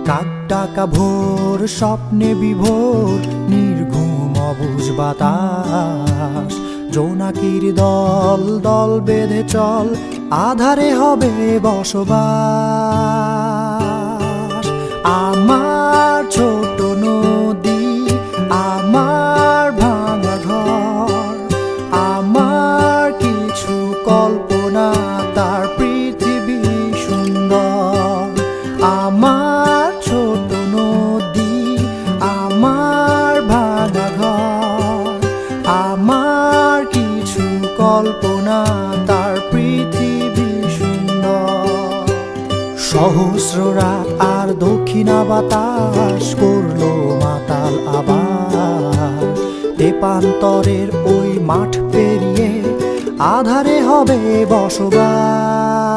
কাক ডাকা ভোর স্বপ্নে বিভোর, নির্ঘুম অবুঝ বাতাস। জোনাকির দল দল বেঁধে চল, আধারে হবে বসবাস। আমার ছোট নদী, আমার ভাঙা ঘর, আমার কিছু কল্পনা, তার পৃথিবী সুন্দর। আমার ছোট নদী, আমার ভাঙা ঘর, আমার কিছু কল্পনা, তার পৃথিবী সুন্দর। সহস্র রাত আর দক্ষিণা বাতাস করলো মাতাল আবার। তেপান্তরের ওই মাঠ পেরিয়ে আধারে হবে বসবাস।